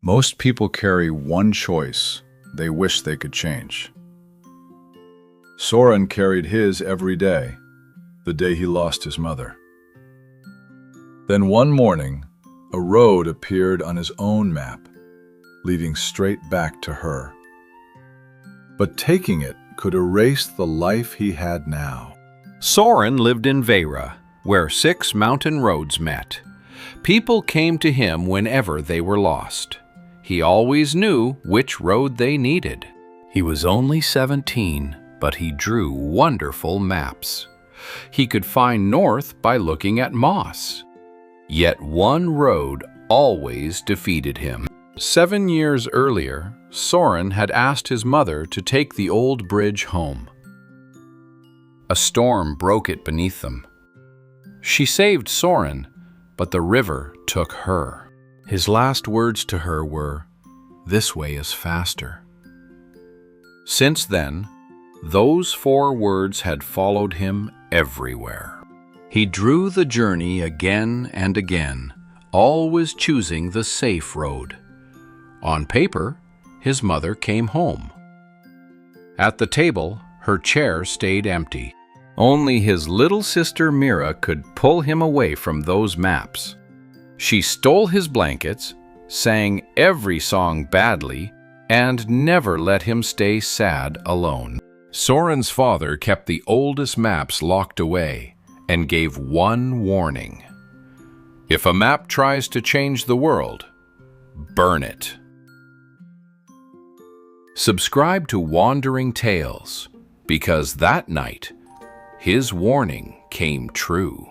Most people carry one choice they wish they could change. Soren carried his every day, the day he lost his mother. Then one morning, a road appeared on his own map, leading straight back to her. But taking it could erase the life he had now. Soren lived in Veyra, where 6 mountain roads met. People came to him whenever they were lost. He always knew which road they needed. He was only 17, but he drew wonderful maps. He could find north by looking at moss. Yet one road always defeated him. 7 years earlier, Soren had asked his mother to take the old bridge home. A storm broke it beneath them. She saved Soren, but the river took her. His last words to her were, "This way is faster." Since then, those 4 words had followed him everywhere. He drew the journey again and again, always choosing the safe road. On paper, his mother came home. At the table, her chair stayed empty. Only his little sister Mira could pull him away from those maps. She stole his blankets, sang every song badly, and never let him stay sad alone. Soren's father kept the oldest maps locked away and gave one warning. If a map tries to change the world, burn it. Subscribe to Wandering Tales, because that night, his warning came true.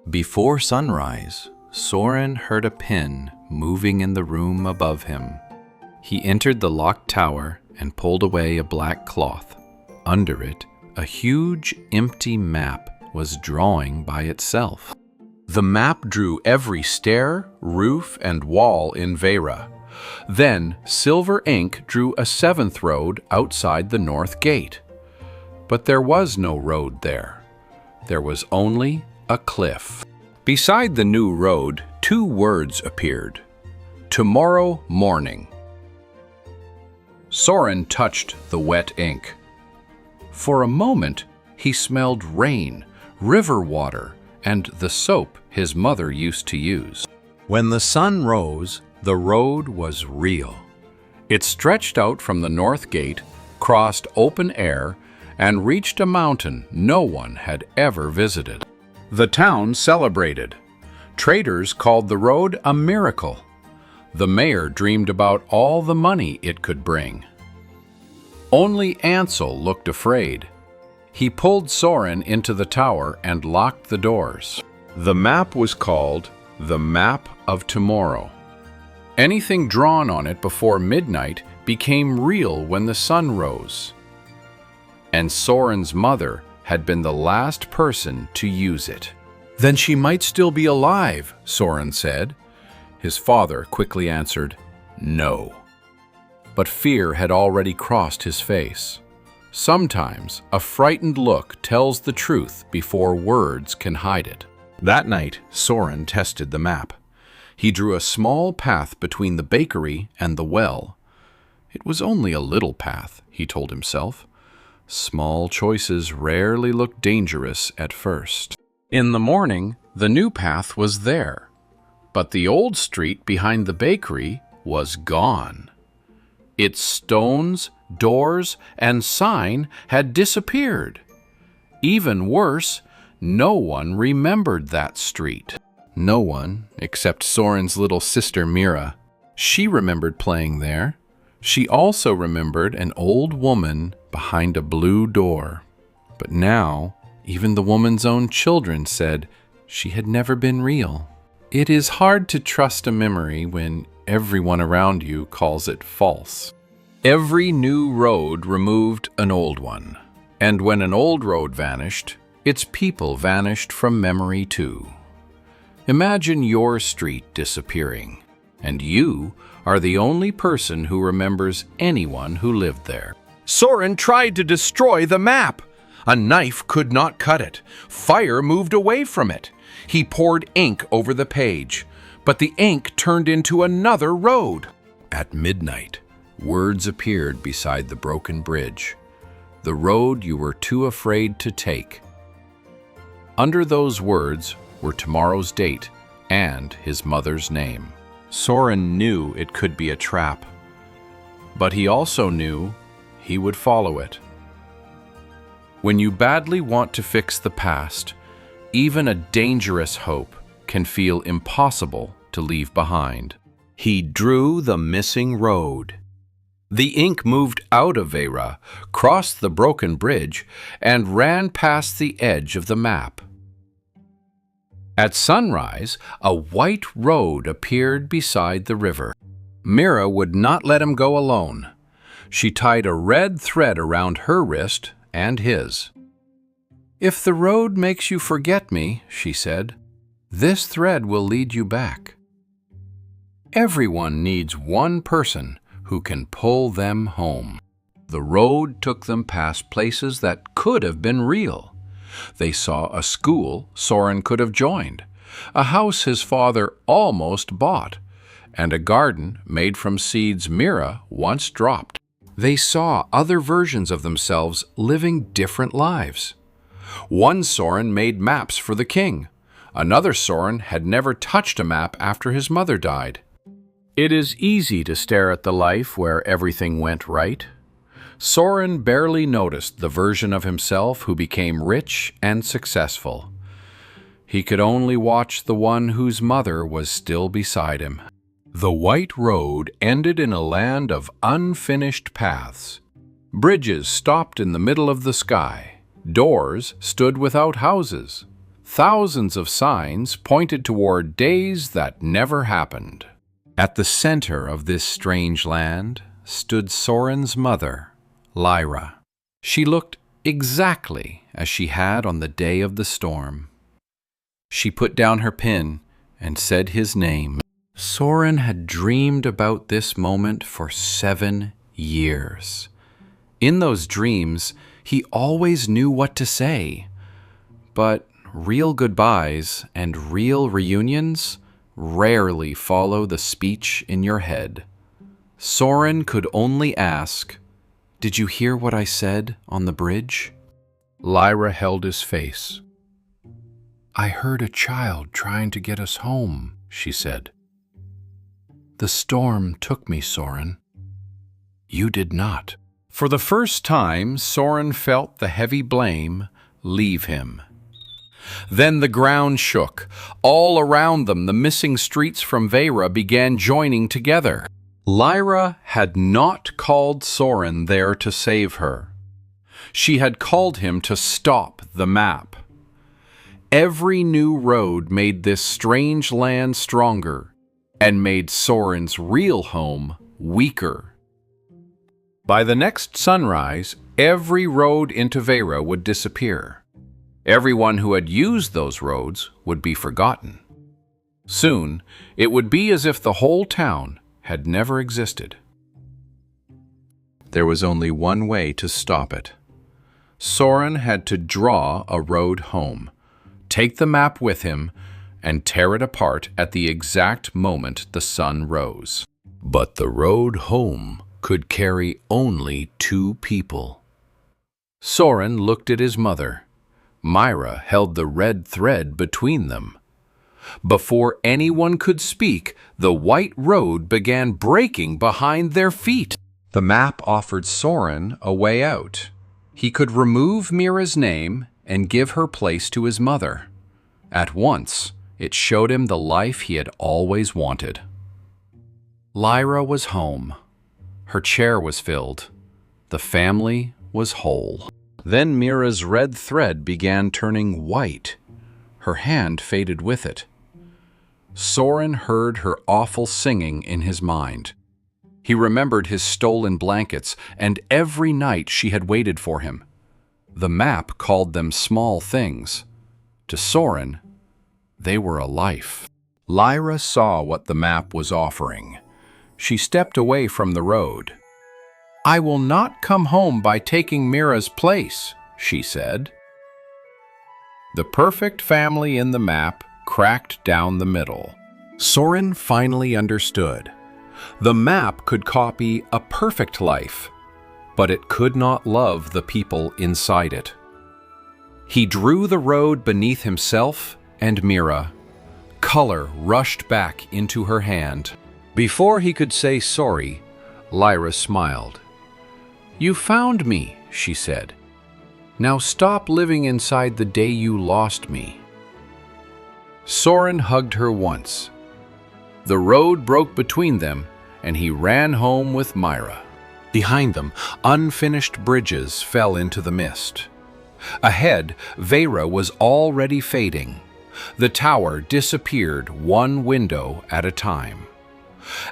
Before sunrise, Soren heard a pin moving in the room above him. He entered the locked tower and pulled away a black cloth. Under it, a huge, empty map was drawing by itself. The map drew every stair, roof, and wall in Veyra. Then, silver ink drew a 7th road outside the north gate. But there was no road there. There was only a cliff. Beside the new road, 2 words appeared. Tomorrow morning. Soren touched the wet ink. For a moment, he smelled rain, river water, and the soap his mother used to use. When the sun rose, the road was real. It stretched out from the north gate, crossed open air, and reached a mountain no one had ever visited. The town celebrated. Traders called the road a miracle. The mayor dreamed about all the money it could bring. Only Ansel looked afraid. He pulled Soren into the tower and locked the doors. The map was called the Map of Tomorrow. Anything drawn on it before midnight became real when the sun rose. And Soren's mother had been the last person to use it. Then she might still be alive, Soren said. His father quickly answered, no. But fear had already crossed his face. Sometimes a frightened look tells the truth before words can hide it. That night, Soren tested the map. He drew a small path between the bakery and the well. It was only a little path, he told himself. Small choices rarely look dangerous at first. In the morning, the new path was there, but the old street behind the bakery was gone. Its stones, doors, and sign had disappeared. Even worse, no one remembered that street. No one except Soren's little sister Mira. She remembered playing there. She also remembered an old woman behind a blue door. But now, even the woman's own children said she had never been real. It is hard to trust a memory when everyone around you calls it false. Every new road removed an old one. And when an old road vanished, its people vanished from memory too. Imagine your street disappearing, and you are the only person who remembers anyone who lived there. Soren tried to destroy the map. A knife could not cut it. Fire moved away from it. He poured ink over the page, but the ink turned into another road. At midnight, words appeared beside the broken bridge, the road you were too afraid to take. Under those words were tomorrow's date and his mother's name. Soren knew it could be a trap, but he also knew he would follow it. When you badly want to fix the past, even a dangerous hope can feel impossible to leave behind. He drew the missing road. The ink moved out of Veyra, crossed the broken bridge, and ran past the edge of the map. At sunrise, a white road appeared beside the river. Mira would not let him go alone. She tied a red thread around her wrist and his. "If the road makes you forget me," she said, "this thread will lead you back." Everyone needs one person who can pull them home. The road took them past places that could have been real. They saw a school Soren could have joined, a house his father almost bought, and a garden made from seeds Mira once dropped. They saw other versions of themselves living different lives. One Soren made maps for the king. Another Soren had never touched a map after his mother died. It is easy to stare at the life where everything went right. Soren barely noticed the version of himself who became rich and successful. He could only watch the one whose mother was still beside him. The white road ended in a land of unfinished paths. Bridges stopped in the middle of the sky. Doors stood without houses. Thousands of signs pointed toward days that never happened. At the center of this strange land stood Soren's mother, Lyra. She looked exactly as she had on the day of the storm. She put down her pen and said his name. Soren had dreamed about this moment for 7 years. In those dreams, he always knew what to say. But real goodbyes and real reunions rarely follow the speech in your head. Soren could only ask, "Did you hear what I said on the bridge?" Lyra held his face. "I heard a child trying to get us home," she said. "The storm took me, Soren. You did not." For the first time, Soren felt the heavy blame leave him. Then the ground shook. All around them, the missing streets from Veyra began joining together. Lyra had not called Soren there to save her. She had called him to stop the map. Every new road made this strange land stronger and made Soren's real home weaker. By the next sunrise, every road into Veyra would disappear. Everyone who had used those roads would be forgotten. Soon, it would be as if the whole town had never existed. There was only one way to stop it. Soren had to draw a road home, take the map with him, and tear it apart at the exact moment the sun rose. But the road home could carry only 2 people. Soren looked at his mother. Mira held the red thread between them. Before anyone could speak, the white road began breaking behind their feet. The map offered Soren a way out. He could remove Mira's name and give her place to his mother. At once, it showed him the life he had always wanted. Lyra was home. Her chair was filled. The family was whole. Then Mira's red thread began turning white. Her hand faded with it. Soren heard her awful singing in his mind. He remembered his stolen blankets and every night she had waited for him. The map called them small things. To Soren, they were a life. Lyra saw what the map was offering. She stepped away from the road. "I will not come home by taking Mira's place," she said. The perfect family in the map cracked down the middle. Soren finally understood. The map could copy a perfect life, but it could not love the people inside it. He drew the road beneath himself and Mira. Color rushed back into her hand. Before he could say sorry, Lyra smiled. "You found me," she said. "Now stop living inside the day you lost me." Soren hugged her once. The road broke between them, and he ran home with Mira. Behind them, unfinished bridges fell into the mist. Ahead, Veyra was already fading. The tower disappeared one window at a time.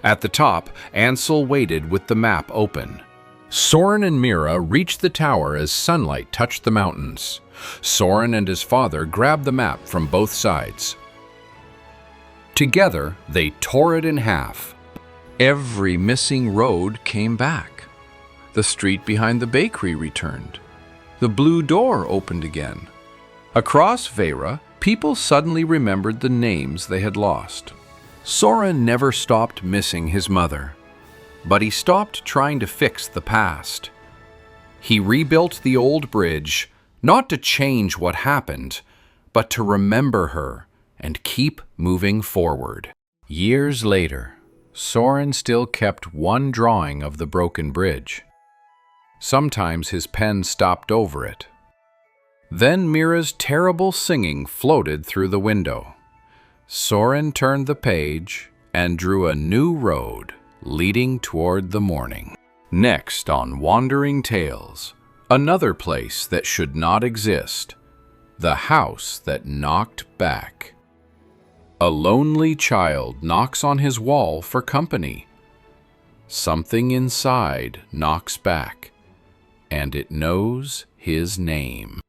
At the top, Ansel waited with the map open. Soren and Mira reached the tower as sunlight touched the mountains. Soren and his father grabbed the map from both sides. Together, they tore it in half. Every missing road came back. The street behind the bakery returned. The blue door opened again. Across Veyra, people suddenly remembered the names they had lost. Soren never stopped missing his mother, but he stopped trying to fix the past. He rebuilt the old bridge, not to change what happened, but to remember her and keep moving forward. Years later, Soren still kept one drawing of the broken bridge. Sometimes his pen stopped over it. Then Mira's terrible singing floated through the window. Soren turned the page and drew a new road leading toward the morning. Next on Wandering Tales, another place that should not exist, the house that knocked back. A lonely child knocks on his wall for company. Something inside knocks back, and it knows his name.